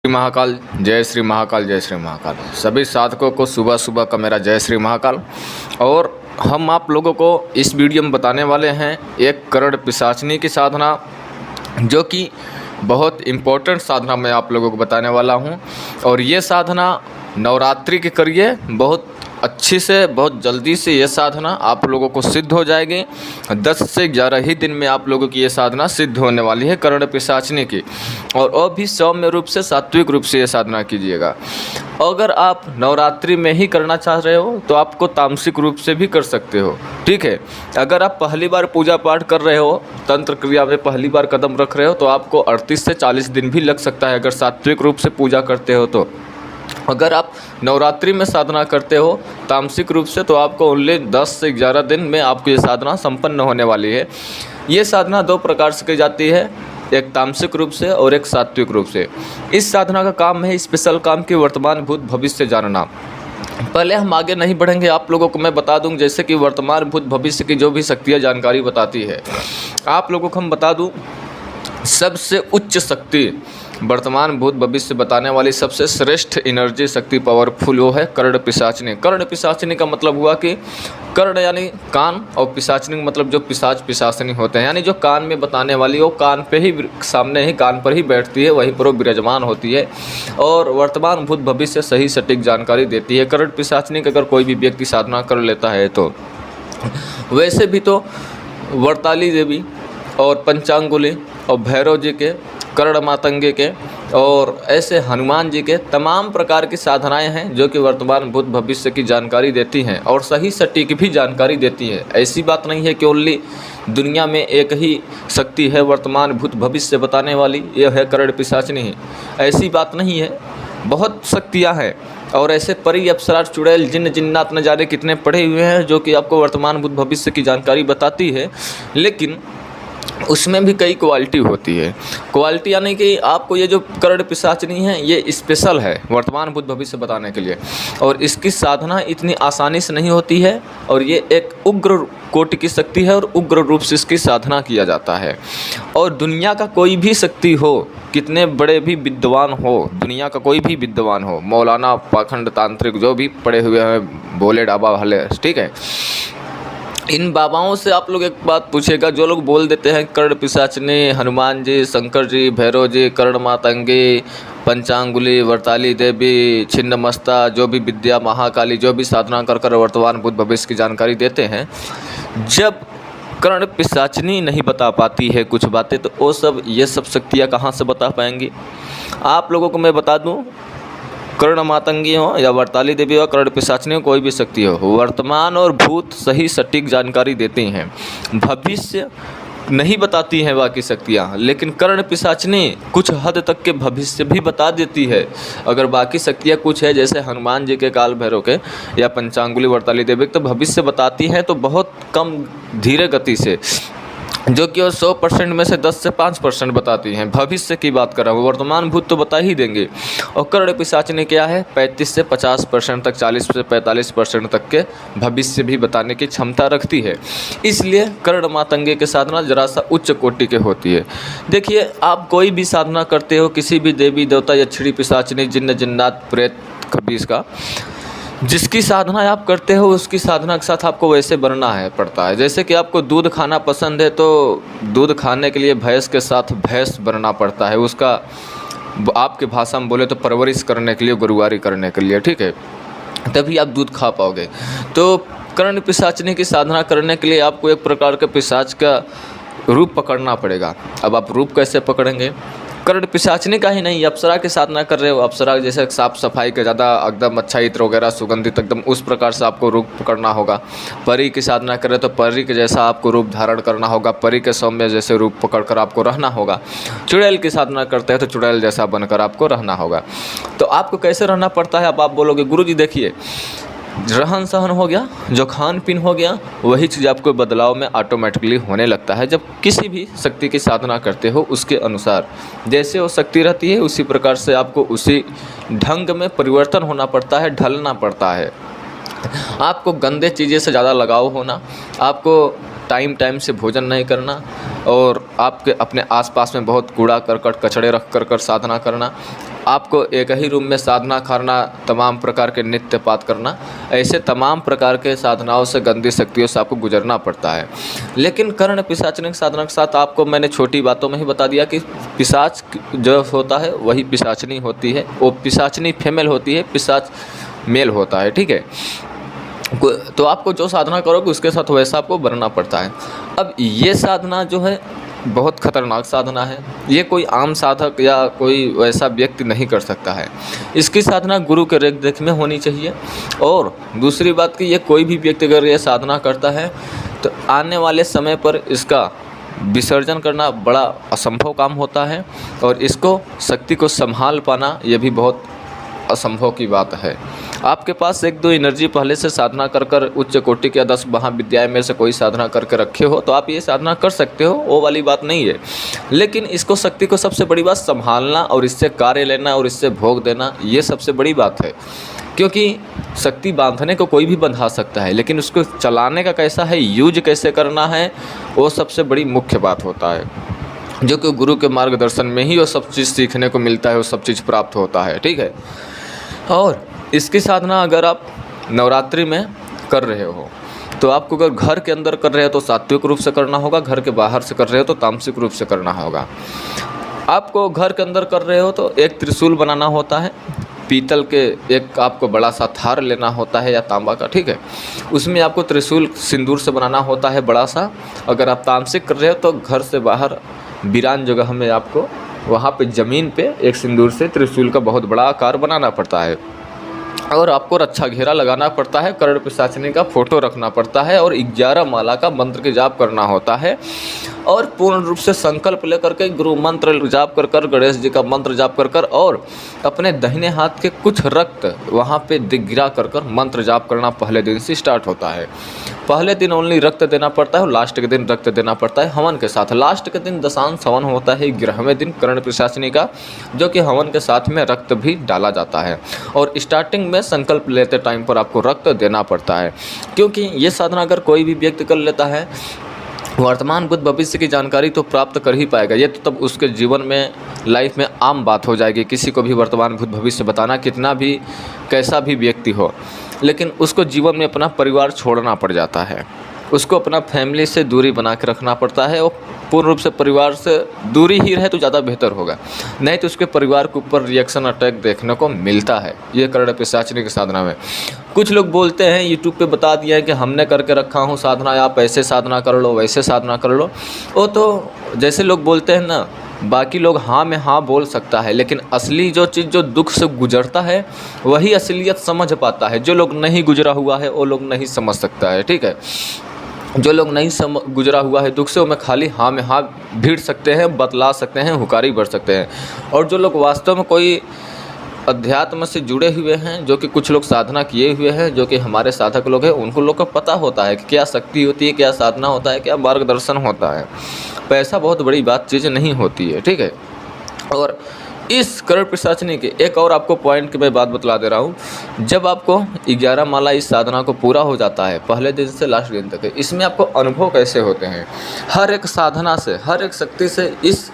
श्री महाकाल, जय श्री महाकाल, जय श्री महाकाल। सभी साधकों को सुबह सुबह का मेरा जय श्री महाकाल। और हम आप लोगों को इस वीडियो में बताने वाले हैं एक करण पिशाचनी की साधना, जो कि बहुत इम्पोर्टेंट साधना मैं आप लोगों को बताने वाला हूं। और ये साधना नवरात्रि के करिए, बहुत अच्छी से, बहुत जल्दी से ये साधना आप लोगों को सिद्ध हो जाएगी। 10 से 11 ही दिन में आप लोगों की ये साधना सिद्ध होने वाली है करण पिशाचनी की। और वो भी सौम्य रूप से, सात्विक रूप से ये साधना कीजिएगा। अगर आप नवरात्रि में ही करना चाह रहे हो तो आपको तामसिक रूप से भी कर सकते हो, ठीक है। अगर आप पहली बार पूजा पाठ कर रहे हो, तंत्र क्रिया में पहली बार कदम रख रहे हो, तो आपको 38 से 40 दिन भी लग सकता है अगर सात्विक रूप से पूजा करते हो तो। अगर आप नवरात्रि में साधना करते हो तामसिक रूप से, तो आपको ओनली 10 से 11 दिन में आपको ये साधना संपन्न होने वाली है। ये साधना 2 प्रकार से की जाती है, एक तामसिक रूप से और एक सात्विक रूप से। इस साधना का काम है स्पेशल काम की वर्तमान भूत भविष्य जानना। पहले हम आगे नहीं बढ़ेंगे, आप लोगों को मैं बता दूं, जैसे कि वर्तमान भूत भविष्य की जो भी शक्तियाँ जानकारी बताती है, आप लोगों को हम बता दूं, सबसे उच्च शक्ति वर्तमान भूत भविष्य बताने वाली सबसे श्रेष्ठ एनर्जी शक्ति पावरफुल वो है कर्ण पिशाचनी। कर्ण पिशाचनी का मतलब हुआ कि कर्ण यानी कान, और पिशाचनी मतलब जो पिशाच पिशाचनी होते हैं, यानी जो कान में बताने वाली, वो कान पे ही, सामने ही कान पर ही बैठती है, वहीं पर वो विराजमान होती है और वर्तमान भूत भविष्य सही सटीक जानकारी देती है। कर्ण पिशाचनी का अगर कोई भी व्यक्ति साधना कर लेता है तो, वैसे भी तो वर्ताली देवी और पंचांगुली और भैरव जी के, कर्ण मातंगे के और ऐसे हनुमान जी के तमाम प्रकार की साधनाएं हैं जो कि वर्तमान भूत भविष्य की जानकारी देती हैं और सही सटीक भी जानकारी देती है। ऐसी बात नहीं है कि ओनली दुनिया में एक ही शक्ति है वर्तमान भूत भविष्य बताने वाली, यह है कर्ण पिशाचनी ही। ऐसी बात नहीं है, बहुत शक्तियाँ हैं। और ऐसे परी, अप्सरा, चुड़ैल, जिन्न जिन्नात न जाने कितने पढ़े हुए हैं जो कि आपको वर्तमान भूत भविष्य की जानकारी बताती है। लेकिन उसमें भी कई क्वालिटी होती है। क्वालिटी यानी कि आपको ये जो कर्ण पिशाचनी है ये स्पेशल है वर्तमान भूत भविष्य बताने के लिए, और इसकी साधना इतनी आसानी से नहीं होती है। और ये एक उग्र कोटि की शक्ति है और उग्र रूप से इसकी साधना किया जाता है। और दुनिया का कोई भी शक्ति हो, कितने बड़े भी विद्वान हो, दुनिया का कोई भी विद्वान हो, मौलाना, पाखंड, तांत्रिक, जो भी पढ़े हुए हैं, भोले बाबा वाले, ठीक है, इन बाबाओं से आप लोग एक बात पूछेगा, जो लोग बोल देते हैं कर्ण पिशाचनी, हनुमान जी, शंकर जी, भैरव जी, कर्ण मातंगी, पंचांगुली, वर्ताली देवी, छिन्नमस्ता, जो भी विद्या, महाकाली, जो भी साधना कर कर वर्तमान भूत भविष्य की जानकारी देते हैं, जब कर्ण पिशाचनी नहीं बता पाती है कुछ बातें, तो वो सब, ये सब शक्तियाँ कहाँ से बता पाएंगी। आप लोगों को मैं बता दूँ, कर्ण मातंगी हो या वर्ताली देवी हो, कर्ण पिशाचनी हो, कोई भी शक्ति हो, वर्तमान और भूत सही सटीक जानकारी देती हैं, भविष्य नहीं बताती हैं बाकी शक्तियाँ। लेकिन कर्ण पिशाचनी कुछ हद तक के भविष्य भी बता देती है। अगर बाकी शक्तियाँ कुछ है, जैसे हनुमान जी के, काल भैरव के या पंचांगुली, वर्ताली देवी, तो भविष्य बताती हैं तो बहुत कम, धीरे गति से, जो कि वो 100% में से 10 से 5% बताती हैं। भविष्य की बात कर रहा हूँ, वर्तमान भूत तो बता ही देंगे। और कर्ण पिशाचनी क्या है, 35 से 50% तक, 40 से 45% तक के भविष्य भी बताने की क्षमता रखती है। इसलिए कर्ण मातंगे की साधना जरा सा उच्च कोटि के होती है। देखिए, आप कोई भी साधना करते हो, किसी भी देवी देवता, यक्षिणी, पिशाचनी, जिन्न जिन्नात, प्रेत, खबीस का, जिसकी साधना आप करते हो उसकी साधना के साथ आपको वैसे बनना है पड़ता है। जैसे कि आपको दूध खाना पसंद है तो दूध खाने के लिए भैंस के साथ भैंस बनना पड़ता है, उसका आपके भाषा में बोले तो परवरिश करने के लिए, गुरुवारी करने के लिए, ठीक है, तभी आप दूध खा पाओगे। तो कर्ण पिशाचनी की साधना करने के लिए आपको एक प्रकार के पिशाच का रूप पकड़ना पड़ेगा। अब आप रूप कैसे पकड़ेंगे, कर्ण पिशाचनी का ही नहीं, अप्सरा की साधना कर रहे हो, अप्सरा जैसे साफ सफाई का ज़्यादा एकदम अच्छा इत्र वगैरह सुगंधित एकदम, उस प्रकार से आपको रूप पकड़ना होगा। परी की साधना कर रहे हो तो परी के जैसा आपको रूप धारण करना होगा, परी के सौम्य जैसे रूप पकड़कर आपको रहना होगा। चुड़ैल की साधना करते हैं तो चुड़ैल जैसा बनकर आपको रहना होगा। तो आपको कैसे रहना पड़ता है, अब आप बोलोगे गुरुजी देखिए, रहन सहन हो गया, जो खान पीन हो गया, वही चीज़ आपको बदलाव में ऑटोमेटिकली होने लगता है। जब किसी भी शक्ति की साधना करते हो उसके अनुसार जैसे वो शक्ति रहती है उसी प्रकार से आपको उसी ढंग में परिवर्तन होना पड़ता है, ढलना पड़ता है। आपको गंदे चीज़ें से ज़्यादा लगाव होना, आपको टाइम टाइम से भोजन नहीं करना और आपके अपने आसपास में बहुत कूड़ा करकट कचड़े रख कर साधना करना, आपको एक ही रूम में साधना करना, तमाम प्रकार के नित्य पाठ करना, ऐसे तमाम प्रकार के साधनाओं से, गंदी शक्तियों से आपको गुजरना पड़ता है। लेकिन कर्ण पिशाचनी की साधना के साथ आपको मैंने छोटी बातों में ही बता दिया कि पिशाच जो होता है वही पिशाचनी होती है, वो पिशाचनी फीमेल होती है, पिशाच मेल होता है, ठीक है। तो आपको जो साधना करोगे उसके साथ वैसा आपको बनना पड़ता है। अब ये साधना जो है बहुत खतरनाक साधना है, ये कोई आम साधक या कोई वैसा व्यक्ति नहीं कर सकता है। इसकी साधना गुरु के रेख देख में होनी चाहिए। और दूसरी बात कि ये कोई भी व्यक्ति अगर ये साधना करता है तो आने वाले समय पर इसका विसर्जन करना बड़ा असंभव काम होता है और इसको शक्ति को संभाल पाना ये भी बहुत असंभव की बात है। आपके पास 1-2 एनर्जी पहले से साधना कर उच्च कोटि के 10 महाविद्यालय में से कोई साधना करके रखे हो तो आप ये साधना कर सकते हो, वो वाली बात नहीं है। लेकिन इसको शक्ति को सबसे बड़ी बात संभालना और इससे कार्य लेना और इससे भोग देना, ये सबसे बड़ी बात है। क्योंकि शक्ति बांधने को कोई भी बंधा सकता है, लेकिन उसको चलाने का कैसा है, यूज कैसे करना है, वो सबसे बड़ी मुख्य बात होता है, जो कि गुरु के मार्गदर्शन में ही वो सब चीज़ सीखने को मिलता है, वो सब चीज़ प्राप्त होता है, ठीक है। और इसकी साधना अगर आप नवरात्रि में कर रहे हो तो आपको अगर घर के अंदर कर रहे हो तो सात्विक रूप से करना होगा, घर के बाहर से कर रहे हो तो तामसिक रूप से करना होगा। आपको घर के अंदर कर रहे हो तो एक त्रिशूल बनाना होता है, पीतल के एक आपको बड़ा सा थार लेना होता है या तांबा का, ठीक है। उसमें आपको त्रिशूल सिंदूर से बनाना होता है बड़ा सा। अगर आप तामसिक कर रहे हो तो घर से बाहर वीरान जगह में आपको वहाँ पे ज़मीन पे एक सिंदूर से त्रिशूल का बहुत बड़ा आकार बनाना पड़ता है और आपको रक्षा घेरा लगाना पड़ता है, कर्ण पिशाचिनी का फोटो रखना पड़ता है और 11 माला का मंत्र के जाप करना होता है और पूर्ण रूप से संकल्प लेकर के गुरु मंत्र जाप कर गणेश जी का मंत्र जाप कर और अपने दाहिने हाथ के कुछ रक्त वहाँ पे गिरा कर मंत्र जाप करना पहले दिन से स्टार्ट होता है। पहले दिन ओनली रक्त देना पड़ता है और लास्ट के दिन रक्त देना पड़ता है हवन के साथ। लास्ट के दिन दशांश हवन होता है 11वें दिन कर्ण पिशाचिनी का, जो कि हवन के साथ में रक्त भी डाला जाता है। और स्टार्टिंग में संकल्प लेते टाइम पर आपको रक्त देना पड़ता है, क्योंकि ये साधना अगर कोई भी व्यक्ति कर लेता है वर्तमान भूत भविष्य की जानकारी तो प्राप्त कर ही पाएगा। ये तो तब उसके जीवन में लाइफ में आम बात हो जाएगी। किसी को भी वर्तमान भूत भविष्य बताना, कितना भी कैसा भी व्यक्ति हो, लेकिन उसको जीवन में अपना परिवार छोड़ना पड़ जाता है, उसको अपना फैमिली से दूरी बना के रखना पड़ता है। और पूर्ण रूप से परिवार से दूरी ही रहे तो ज़्यादा बेहतर होगा, नहीं तो उसके परिवार के ऊपर रिएक्शन अटैक देखने को मिलता है ये कर्ण पिशाचिनी की साधना में। कुछ लोग बोलते हैं यूट्यूब पे बता दिया है कि हमने करके रखा हूँ साधना, आप ऐसे साधना कर लो वैसे साधना कर लो। वो तो जैसे लोग बोलते हैं ना, बाकी लोग हाँ में हाँ बोल सकता है, लेकिन असली जो चीज़ जो दुख से गुजरता है वही असलियत समझ पाता है। जो लोग नहीं गुजरा हुआ है वो लोग नहीं समझ सकता है, ठीक है। जो लोग नहीं गुजरा हुआ है दुख से, वो में खाली हाँ में हाँ भीड़ सकते हैं, बतला सकते हैं, हुकारी भर सकते हैं। और जो लोग वास्तव में कोई अध्यात्म से जुड़े हुए हैं, जो कि कुछ लोग साधना किए हुए हैं, जो कि हमारे साधक लोग हैं, उनको लोग को पता होता है कि क्या शक्ति होती है, क्या साधना होता है, क्या मार्गदर्शन होता है। पैसा बहुत बड़ी बात चीज़ नहीं होती है, ठीक है। और इस कर्ण पिशाचिनी के एक और आपको पॉइंट की मैं बात बतला दे रहा हूँ। जब आपको 11 माला इस साधना को पूरा हो जाता है पहले दिन से लास्ट दिन तक, इसमें आपको अनुभव कैसे होते हैं, हर एक साधना से, हर एक शक्ति से इस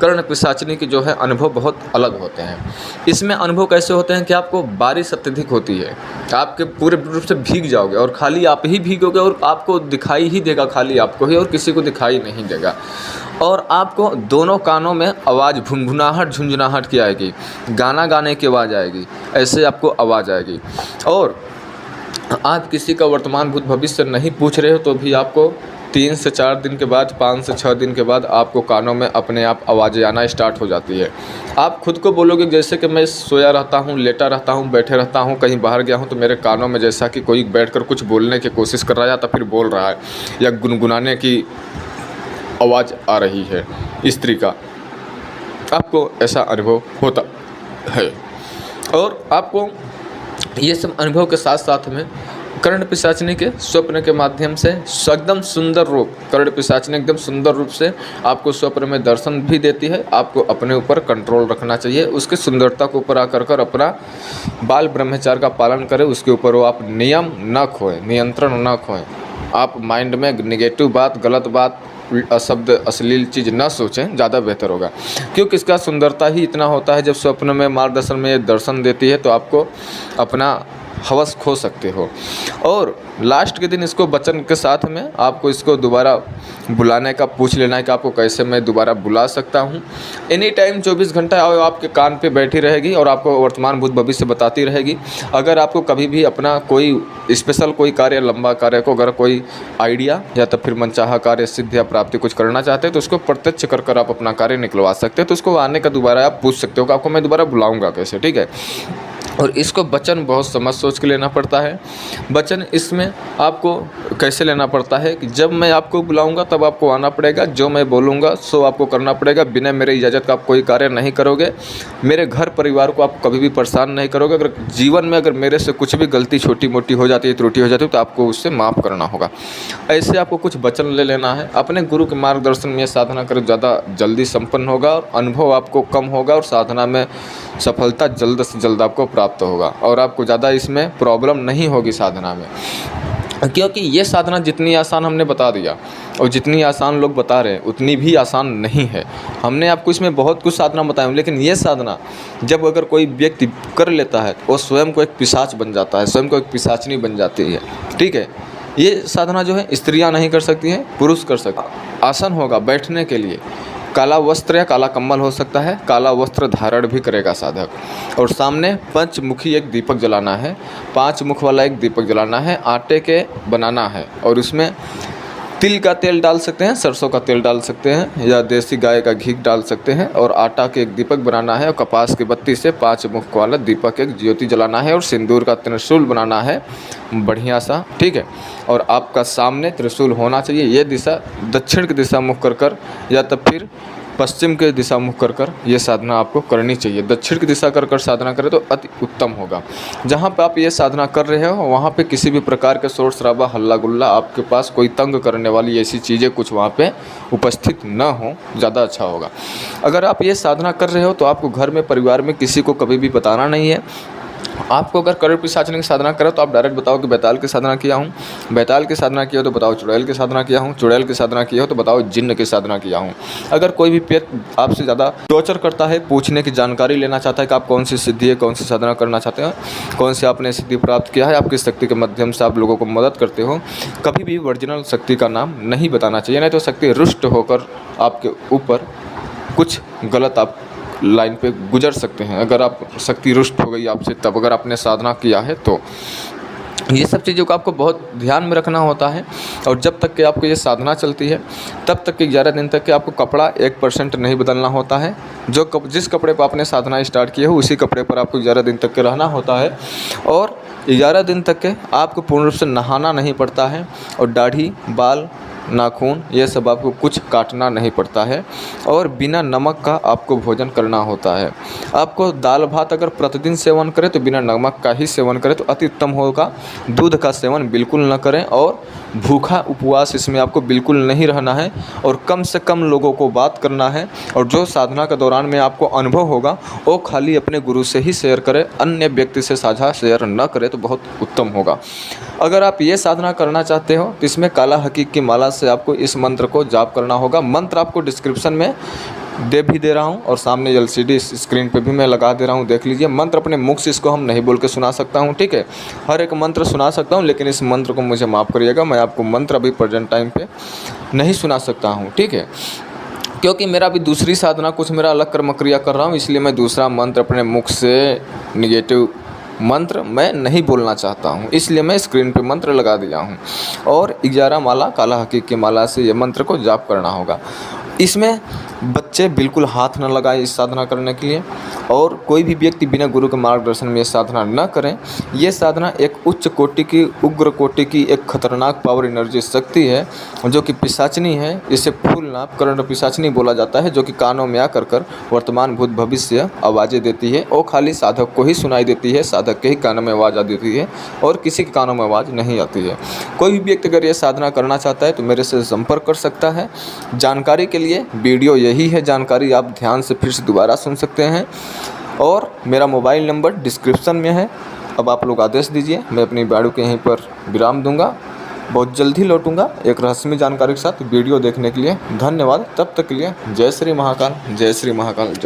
कर्ण पिशाचिनी की जो है अनुभव बहुत अलग होते हैं। इसमें अनुभव कैसे होते हैं कि आपको बारिश अत्यधिक होती है, आपके पूरे रूप से भीग जाओगे और खाली आप ही भीगोगे और आपको दिखाई ही देगा, खाली आपको ही, और किसी को दिखाई नहीं देगा। और आपको दोनों कानों में आवाज़ भुनभुनाहट झुंझुनाहट की आएगी, गाना गाने की आवाज़ आएगी, ऐसे आपको आवाज़ आएगी। और आप किसी का वर्तमान भूत भविष्य नहीं पूछ रहे हो तो भी आपको 3 से 4 दिन के बाद, 5 से 6 दिन के बाद आपको कानों में अपने आप आवाज़ें आना स्टार्ट हो जाती है। आप खुद को बोलोगे जैसे कि मैं सोया रहता हूँ, लेटा रहता हूँ, बैठे रहता हूँ, कहीं बाहर गया हूँ तो मेरे कानों में जैसा कि कोई बैठकर कुछ बोलने की कोशिश कर रहा है या तो फिर बोल रहा है या गुनगुनाने की आवाज़ आ रही है स्त्री का, आपको ऐसा अनुभव होता है। और आपको ये सब अनुभव के साथ साथ में कर्ण पिशाचिनी के स्वप्न के माध्यम से एकदम सुंदर रूप, कर्ण पिशाचिनी एकदम सुंदर रूप से आपको स्वप्न में दर्शन भी देती है। आपको अपने ऊपर कंट्रोल रखना चाहिए, उसकी सुंदरता को ऊपर आकर कर अपना बाल ब्रह्मचार्य का पालन करें, उसके ऊपर वो आप नियम न खोएं, नियंत्रण न खोएं। आप माइंड में नेगेटिव बात, गलत बात, अशब्द, अश्लील चीज़ ना सोचें, ज़्यादा बेहतर होगा। क्योंकि इसका सुंदरता ही इतना होता है, जब स्वप्न में मार्गदर्शन में ये दर्शन देती है तो आपको अपना हवस खो सकते हो। और लास्ट के दिन इसको वचन के साथ में आपको इसको दोबारा बुलाने का पूछ लेना है कि आपको कैसे मैं दोबारा बुला सकता हूँ। एनी टाइम 24 घंटा आपके कान पे बैठी रहेगी और आपको वर्तमान भूत भविष्य बताती रहेगी। अगर आपको कभी भी अपना कोई स्पेशल कोई कार्य, लंबा कार्य को अगर कोई आइडिया या तो फिर मनचाहा कार्य, सिद्धि या प्राप्ति कुछ करना चाहते हैं तो उसको प्रत्यक्ष कर कर आप अपना कार्य निकलवा सकते हैं। तो उसको आने का दोबारा आप पूछ सकते हो कि आपको मैं दोबारा बुलाऊँगा कैसे, ठीक है। और इसको वचन बहुत समझ सोच के लेना पड़ता है। वचन इसमें आपको कैसे लेना पड़ता है कि जब मैं आपको बुलाऊंगा तब आपको आना पड़ेगा, जो मैं बोलूँगा सो आपको करना पड़ेगा। बिना मेरे इजाज़त का आप कोई कार्य नहीं करोगे। मेरे घर परिवार को आप कभी भी परेशान नहीं करोगे। अगर जीवन में अगर मेरे से कुछ भी गलती छोटी मोटी हो जाती है, त्रुटि हो जाती है, तो आपको उससे माफ़ करना होगा। ऐसे आपको कुछ वचन ले लेना है। अपने गुरु के मार्गदर्शन में साधना करें, ज़्यादा जल्दी संपन्न होगा और अनुभव आपको कम होगा और साधना में सफलता जल्द से जल्द आपको प्राप्त होगा और आपको ज़्यादा इसमें प्रॉब्लम नहीं होगी साधना में। क्योंकि ये साधना जितनी आसान हमने बता दिया और जितनी आसान लोग बता रहे हैं उतनी भी आसान नहीं है। हमने आपको इसमें बहुत कुछ साधना बताया, लेकिन ये साधना जब अगर कोई व्यक्ति कर लेता है वो स्वयं को एक पिशाच बन जाता है, स्वयं को एक पिशाचनी बन जाती है, ठीक है। ये साधना जो है स्त्रियाँ नहीं कर सकती हैं, पुरुष कर सकते। आसन होगा बैठने के लिए, काला वस्त्र या काला कम्बल हो सकता है, काला वस्त्र धारण भी करेगा साधक। और सामने पंचमुखी एक दीपक जलाना है, 5 मुख वाला एक दीपक जलाना है, आटे के बनाना है और उसमें तिल का तेल डाल सकते हैं, सरसों का तेल डाल सकते हैं या देसी गाय का घी डाल सकते हैं। और आटा के एक दीपक बनाना है और कपास की बत्ती से 5 मुख वाला दीपक एक ज्योति जलाना है और सिंदूर का त्रिशूल बनाना है बढ़िया सा, ठीक है। और आपका सामने त्रिशूल होना चाहिए। ये दिशा दक्षिण की दिशा मुख कर कर या तब फिर पश्चिम के दिशा मुख कर कर ये साधना आपको करनी चाहिए। दक्षिण की दिशा कर कर साधना करें तो अति उत्तम होगा। जहाँ पे आप ये साधना कर रहे हो वहाँ पे किसी भी प्रकार के शोर शराबा, हल्ला गुल्ला, आपके पास कोई तंग करने वाली ऐसी चीज़ें कुछ वहाँ पे उपस्थित न हो, ज़्यादा अच्छा होगा। अगर आप ये साधना कर रहे हो तो आपको घर में परिवार में किसी को कभी भी बताना नहीं है। आपको अगर करण पिशाचनी की साधना करो तो आप डायरेक्ट बताओ कि बैताल की साधना किया हूँ, बैताल की साधना किया हो तो बताओ चुड़ैल की साधना किया हूँ, चुड़ैल की साधना किया हो तो बताओ जिन्न की साधना किया हूँ। अगर कोई भी पेट आपसे ज़्यादा टॉर्चर करता है, पूछने की जानकारी लेना चाहता है कि आप कौन सी सिद्धि है, कौन सी साधना करना चाहते हैं, कौन सी आपने सिद्धि प्राप्त किया है, आप किस शक्ति के माध्यम से आप लोगों को मदद करते हो, कभी भी ओरिजिनल शक्ति का नाम नहीं बताना चाहिए। नहीं तो शक्ति रुष्ट होकर आपके ऊपर कुछ गलत आप लाइन पे गुजर सकते हैं। अगर आप शक्ति रुष्ट हो गई आपसे तब अगर आपने साधना किया है तो ये सब चीज़ों को आपको बहुत ध्यान में रखना होता है। और जब तक कि आपको ये साधना चलती है तब तक कि 11 दिन तक के आपको कपड़ा 1% नहीं बदलना होता है। जिस कपड़े पर आपने साधना स्टार्ट किया हो उसी कपड़े पर आपको 11 दिन तक के रहना होता है। और 11 दिन तक के आपको पूर्ण रूप से नहाना नहीं पड़ता है और दाढ़ी, बाल, नाखून ये सब आपको कुछ काटना नहीं पड़ता है और बिना नमक का आपको भोजन करना होता है। आपको दाल भात अगर प्रतिदिन सेवन करें तो बिना नमक का ही सेवन करें तो अति उत्तम होगा। दूध का सेवन बिल्कुल न करें और भूखा उपवास इसमें आपको बिल्कुल नहीं रहना है और कम से कम लोगों को बात करना है। और जो साधना के दौरान में आपको अनुभव होगा वो खाली अपने गुरु से ही शेयर करें, अन्य व्यक्ति से साझा शेयर न करें तो बहुत उत्तम होगा। अगर आप ये साधना करना चाहते हो तो इसमें काला हकीक की माला से आपको इस मंत्र को जाप करना होगा। मंत्र आपको डिस्क्रिप्शन में दे रहा हूँ और सामने एलसीडी स्क्रीन पे भी मैं लगा दे रहा हूँ, देख लीजिए। मंत्र अपने मुख से इसको हम नहीं बोल के सुना सकता हूँ, ठीक है। हर एक मंत्र सुना सकता हूँ लेकिन इस मंत्र को मुझे माफ़ करिएगा, मैं आपको मंत्र अभी प्रेजेंट टाइम पे नहीं सुना सकता हूँ, ठीक है। क्योंकि मेरा भी दूसरी साधना कुछ मेरा अलग कर्म क्रिया कर रहा हूँ, इसलिए मैं दूसरा मंत्र अपने मुख से निगेटिव मंत्र मैं नहीं बोलना चाहता हूँ, इसलिए मैं स्क्रीन पे मंत्र लगा दिया हूँ। और 11 माला काला हकीक की माला से ये मंत्र को जाप करना होगा। इसमें बच्चे बिल्कुल हाथ न लगाएं इस साधना करने के लिए और कोई भी व्यक्ति बिना गुरु के मार्गदर्शन में ये साधना न करें। ये साधना एक उच्च कोटि की, उग्र कोटि की एक खतरनाक पावर एनर्जी शक्ति है जो कि पिशाचनी है। इसे फूल नाप करण पिशाचनी बोला जाता है, जो कि कानों में आकर कर वर्तमान भूत भविष्य आवाज़ें देती है। वो खाली साधक को ही सुनाई देती है, साधक के ही कानों में आवाज़ आ देती है और किसी के कानों में आवाज़ नहीं आती है। कोई भी व्यक्ति अगर ये साधना करना चाहता है तो मेरे से संपर्क कर सकता है। जानकारी के लिए वीडियो यही है, जानकारी आप ध्यान से फिर से दोबारा सुन सकते हैं और मेरा मोबाइल नंबर डिस्क्रिप्शन में है। अब आप लोग आदेश दीजिए, मैं अपनी वीडियो के यहीं पर विराम दूंगा। बहुत जल्द ही लौटूंगा एक रहस्यमय जानकारी के साथ। वीडियो देखने के लिए धन्यवाद। तब तक के लिए जय श्री महाकाल, जय श्री महाकाल।